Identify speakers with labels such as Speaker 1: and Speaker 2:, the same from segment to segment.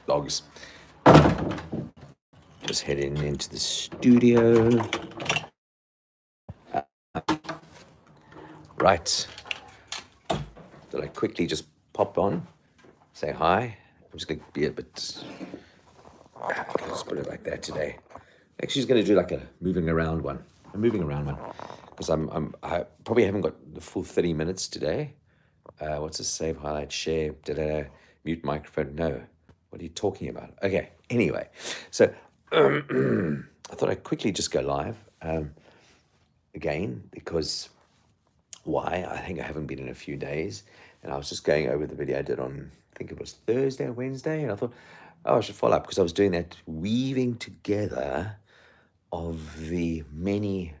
Speaker 1: Logs. Just heading into the studio. Right. Did I quickly just pop on, say hi? I'm just going to be a bit. I'll just put it like that today. Actually, just going to do like a moving around one. Because I probably haven't got the full 30 minutes today. What's this? Save, highlight, share, mute microphone. No. What are you talking about? Okay. Anyway, so I thought I'd quickly just go live again because why? I think I haven't been in a few days, and I was just going over the video I did on, I think it was Thursday or Wednesday, and I thought, oh, I should follow up because I was doing that weaving together of the many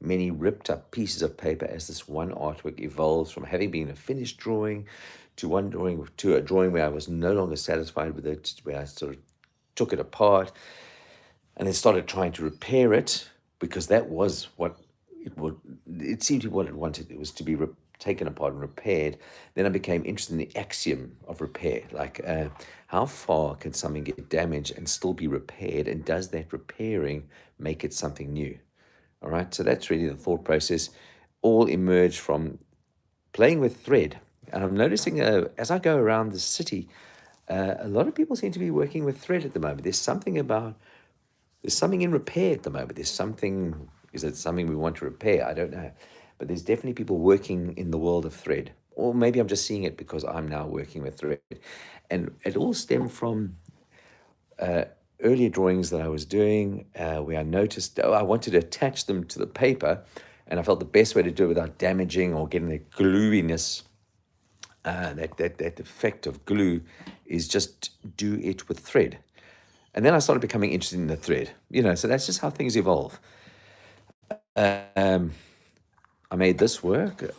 Speaker 1: ripped up pieces of paper as this one artwork evolves from having been a finished drawing to one drawing to a drawing where I was no longer satisfied with it, where I sort of took it apart and then started trying to repair it because that was what it would. It seemed to be what it wanted. It was to be taken apart and repaired. Then I became interested in the axiom of repair, like how far can something get damaged and still be repaired, and does that repairing make it something new? All right, so that's really the thought process. All emerged from playing with thread, and I'm noticing as I go around the city, a lot of people seem to be working with thread at the moment. There's something in repair at the moment. Is it something we want to repair? I don't know. But there's definitely people working in the world of thread. Or maybe I'm just seeing it because I'm now working with thread. And it all stemmed from earlier drawings that I was doing where I noticed I wanted to attach them to the paper. And I felt the best way to do it without damaging or getting the gluiness, that effect of glue, is just do it with thread. And then I started becoming interested in the thread, so that's just how things evolve. I made this work.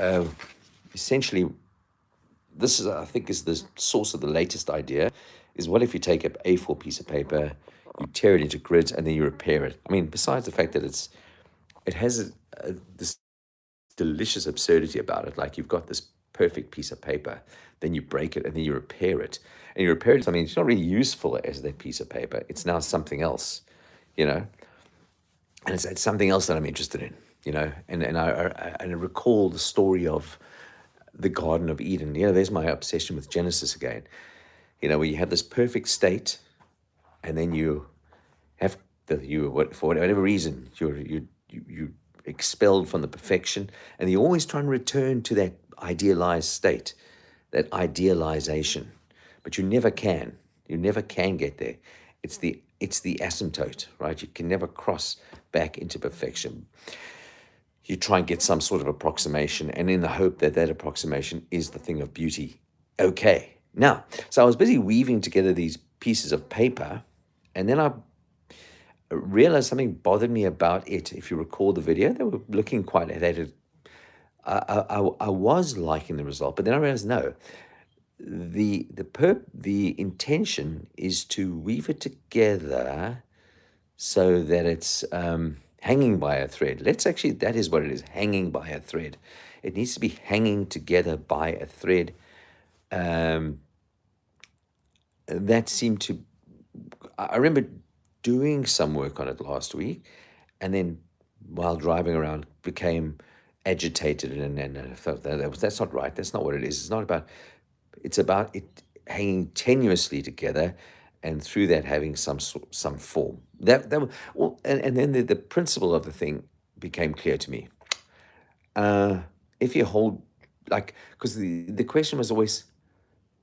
Speaker 1: Essentially, this is, I think, is the source of the latest idea, is what if you take an A4 piece of paper, you tear it into grids, and then you repair it? I mean, besides the fact that it has this delicious absurdity about it, like you've got this perfect piece of paper, then you break it, and then you repair it. And you repair it, I mean, it's not really useful as that piece of paper. It's now something else, and it's something else that I'm interested in, and I recall the story of the Garden of Eden. There's my obsession with Genesis again, where you have this perfect state, and then you have for whatever reason you expelled from the perfection, and you always try and return to that idealized state, that idealization, but you never can. You never can get there. It's the asymptote, right? You can never cross back into perfection. You try and get some sort of approximation, and in the hope that that approximation is the thing of beauty. Okay. Now, so I was busy weaving together these pieces of paper, and then I realized something bothered me about it. If you recall the video, they were looking quite at it. I was liking the result, but then I realized no. The intention is to weave it together so that it's hanging by a thread. That is what it is, hanging by a thread. It needs to be hanging together by a thread. That seemed to, I remember doing some work on it last week, and then while driving around became agitated, and I felt that's not right. That's not what it is. It's about it hanging tenuously together, and through that having some form. Well, and then the principle of the thing became clear to me. If you hold, like, because the question was always,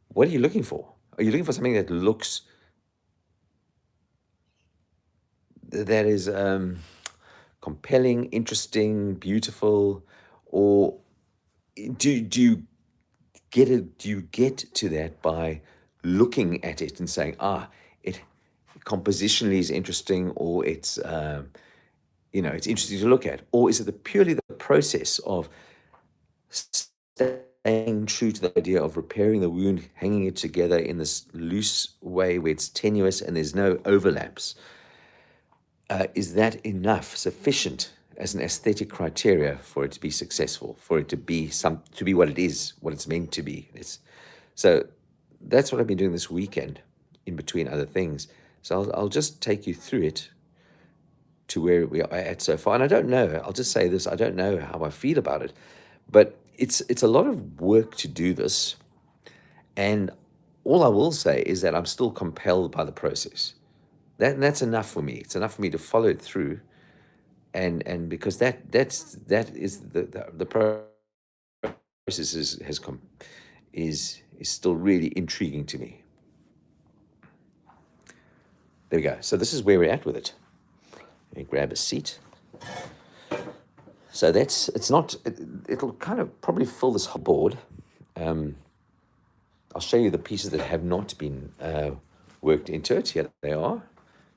Speaker 1: what are you looking for? Are you looking for something that looks, that is compelling, interesting, beautiful, or do you get it? Do you get to that by looking at it and saying, it compositionally is interesting, or it's it's interesting to look at, or is it purely the process of staying true to the idea of repairing the wound, hanging it together in this loose way where it's tenuous and there's no overlaps? Is that enough, sufficient as an aesthetic criteria for it to be successful, for it to be what it is, what it's meant to be? So that's what I've been doing this weekend. in between other things. So I'll just take you through it to where we are at so far. And I don't know, I'll just say this, I don't know how I feel about it, but it's a lot of work to do this. And all I will say is that I'm still compelled by the process. That's enough for me. It's enough for me to follow it through, and because that is the process is still really intriguing to me. There we go. So this is where we're at with it. Let me grab a seat. So it'll kind of probably fill this whole board. I'll show you the pieces that have not been worked into it. Here they are.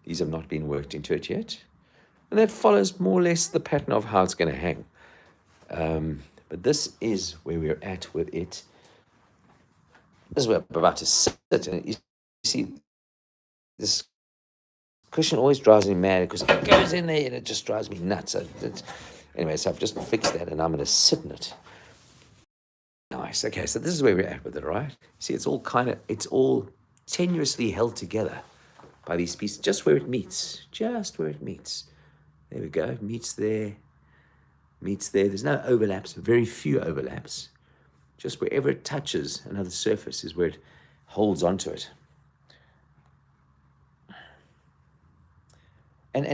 Speaker 1: These have not been worked into it yet. And that follows more or less the pattern of how it's going to hang. But this is where we're at with it. This is where I'm about to sit. And you see, this cushion always drives me mad because it goes in there and it just drives me nuts. Anyway, so I've just fixed that and I'm going to sit in it. Nice. Okay, so this is where we're at with it, right? See, it's all tenuously held together by these pieces, just where it meets. There we go. Meets there. There's no overlaps, very few overlaps. Just wherever it touches another surface is where it holds onto it. And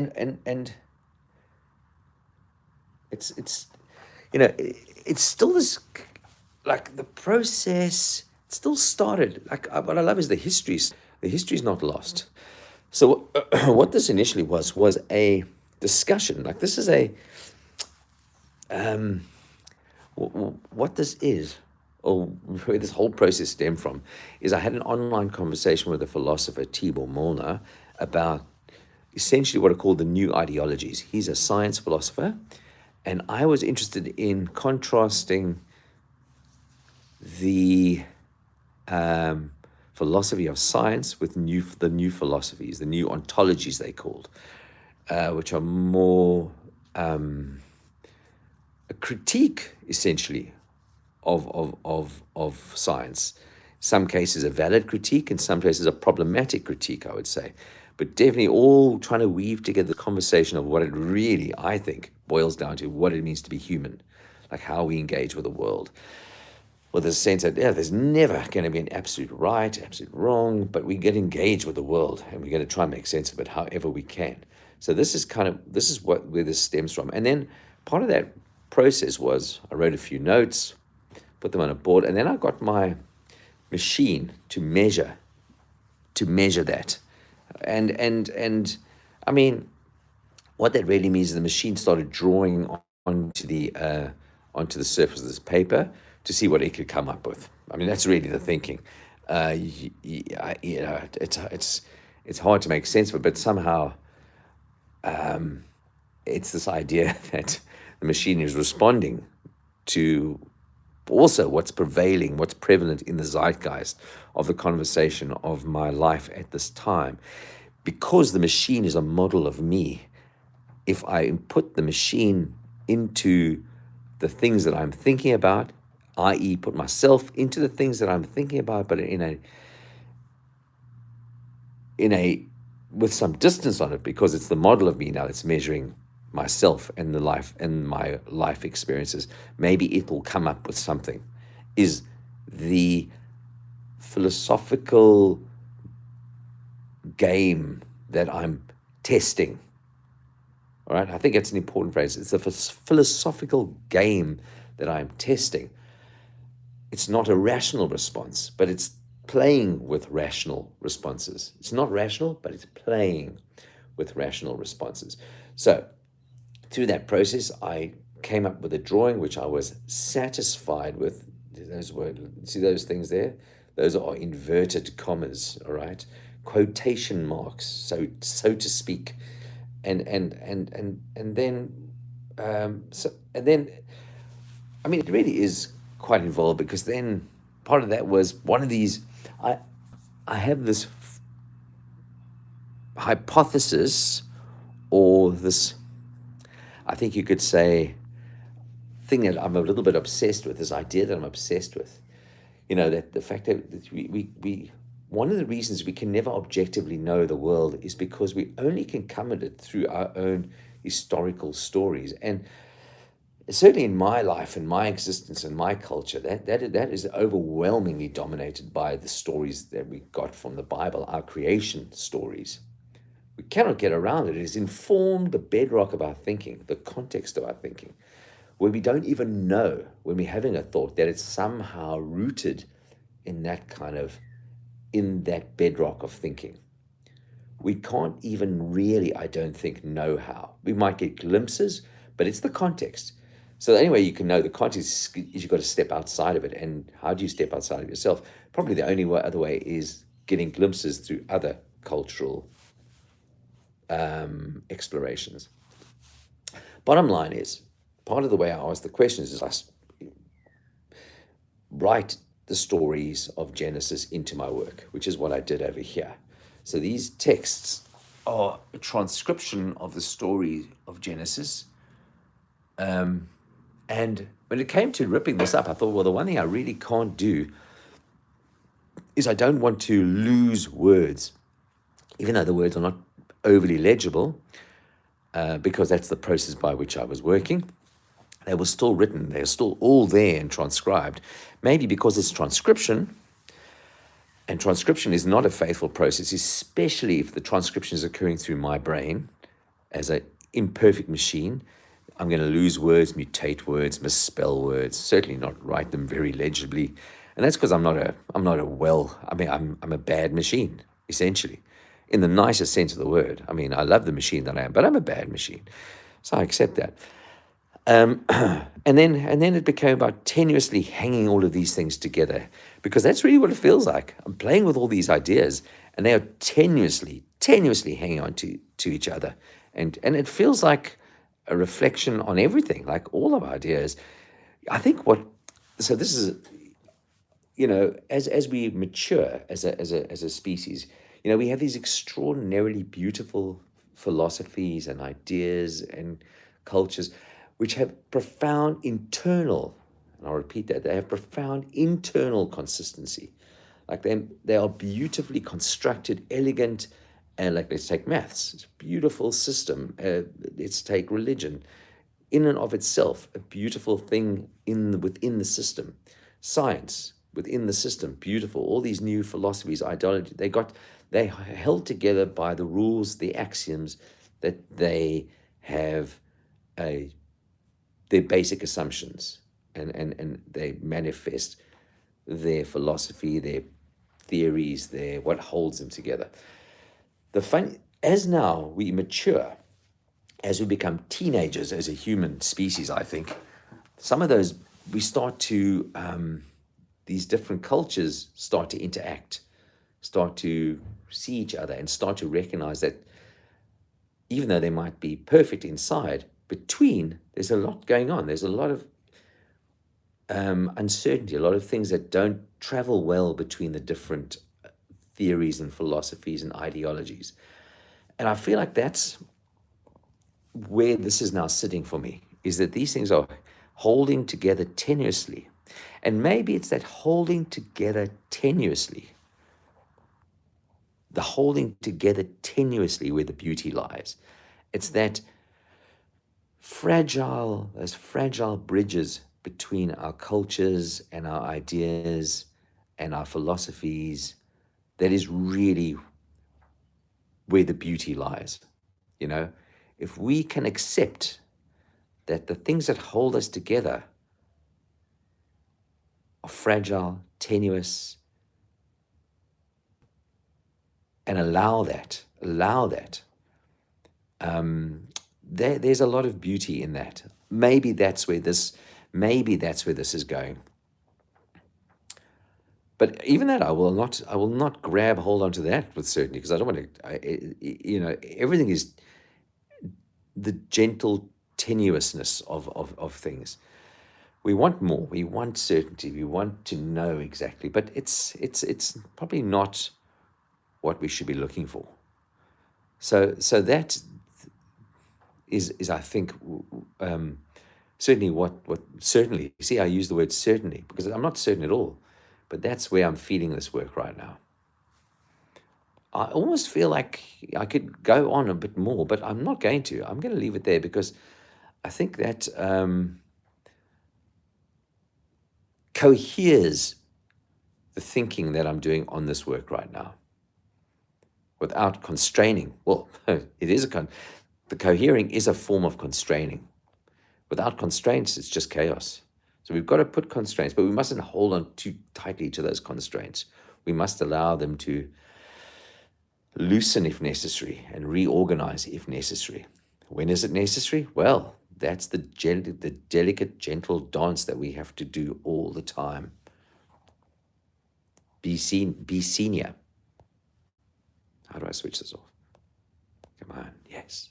Speaker 1: it's it's still this, like, the process still started. Like, what I love is the history's not lost. So what this initially was a discussion. Like, this is a what this is, or where this whole process stemmed from, is I had an online conversation with a philosopher, Tibor Molnar, about essentially what are called the new ideologies. He's a science philosopher, and I was interested in contrasting the philosophy of science with the new philosophies, the new ontologies they called, which are more a critique, essentially, of science. Some cases a valid critique, in some cases a problematic critique, I would say. But definitely all trying to weave together the conversation of what it really, I think, boils down to, what it means to be human, like how we engage with the world. With the sense that, yeah, there's never going to be an absolute right, absolute wrong, but we get engaged with the world and we're going to try and make sense of it however we can. So this is where this stems from. And then part of that process was I wrote a few notes, put them on a board, and then I got my machine to measure that. And I mean, what that really means is the machine started drawing onto the surface of this paper to see what it could come up with. I mean, that's really the thinking. It's hard to make sense of it, but somehow it's this idea that the machine is responding to also what's prevalent in the zeitgeist of the conversation of my life at this time. Because the machine is a model of me, if I put the machine into the things that I'm thinking about, i.e. put myself into the things that I'm thinking about, but with some distance on it, because it's the model of me now that's measuring myself and my life experiences, maybe it will come up with something, is the philosophical game that I'm testing. All right, I think it's an important phrase. It's a philosophical game that I'm testing. It's not a rational response, but it's playing with rational responses. It's not rational, but it's playing with rational responses. So through that process, I came up with a drawing which I was satisfied with. See those things there? Those are inverted commas, all right? Quotation marks, so to speak. And then I mean, it really is quite involved, because then part of that was one of these, I have this hypothesis, or this, I think you could say, thing that I'm a little bit obsessed with, this idea that I'm obsessed with, that the fact that we one of the reasons we can never objectively know the world is because we only can come at it through our own historical stories. And certainly in my life and my existence and my culture, that is overwhelmingly dominated by the stories that we got from the Bible, our creation stories. We cannot get around it. It has informed the bedrock of our thinking, the context of our thinking, where we don't even know when we're having a thought that it's somehow rooted in that bedrock of thinking. We can't even really, I don't think, know how. We might get glimpses, but it's the context. So the only way you can know the context is you've got to step outside of it. And how do you step outside of yourself? Probably the only other way is getting glimpses through other cultural explorations. Bottom line is, part of the way I ask the questions is I write the stories of Genesis into my work, which is what I did over here. So these texts are a transcription of the story of Genesis. And when it came to ripping this up, I thought, well, the one thing I really can't do is I don't want to lose words, even though the words are not overly legible, because that's the process by which I was working. They were still written. They're still all there and transcribed. Maybe because it's transcription, and transcription is not a faithful process, especially if the transcription is occurring through my brain as an imperfect machine. I'm going to lose words, mutate words, misspell words, certainly not write them very legibly. And that's because I'm a bad machine, essentially, in the nicest sense of the word. I mean, I love the machine that I am, but I'm a bad machine. So I accept that. And then it became about tenuously hanging all of these things together, because that's really what it feels like. I'm playing with all these ideas, and they are tenuously hanging on to each other. And it feels like a reflection on everything, like all of our ideas. I think so this is, as we mature as a species, we have these extraordinarily beautiful philosophies and ideas and cultures which have profound internal, and I'll repeat that, they have profound internal consistency. Like they are beautifully constructed, elegant, and like, let's take maths, it's a beautiful system. Let's take religion, in and of itself, a beautiful thing within the system. Science, within the system, beautiful. All these new philosophies, ideology, they held together by the rules, the axioms that they have their basic assumptions, and they manifest their philosophy, their theories, what holds them together. As now we mature, as we become teenagers as a human species, I think, some of those, we start to, these different cultures start to interact, start to see each other, and start to recognize that even though they might be perfect inside, there's a lot going on. There's a lot of uncertainty, a lot of things that don't travel well between the different theories and philosophies and ideologies. And I feel like that's where this is now sitting for me, is that these things are holding together tenuously. And maybe it's that holding together tenuously, the holding together tenuously where the beauty lies. It's that those fragile bridges between our cultures and our ideas and our philosophies, that is really where the beauty lies. If we can accept that the things that hold us together are fragile, tenuous, and allow that, there's a lot of beauty in that. Maybe that's where this is going. But even that, I will not hold on to that with certainty, because I don't want to. Everything is the gentle tenuousness of things. We want more. We want certainty. We want to know exactly. But it's probably not what we should be looking for. So that is I think certainly. See, I use the word certainly because I'm not certain at all. But that's where I'm feeling this work right now. I almost feel like I could go on a bit more, but I'm not going to. I'm going to leave it there because I think that coheres the thinking that I'm doing on this work right now without constraining. Well, it is the cohering is a form of constraining. Without constraints, it's just chaos. So we've got to put constraints, but we mustn't hold on too tightly to those constraints. We must allow them to loosen if necessary and reorganize if necessary. When is it necessary? Well, that's the delicate, gentle dance that we have to do all the time. Be senior. How do I switch this off? Come on, yes.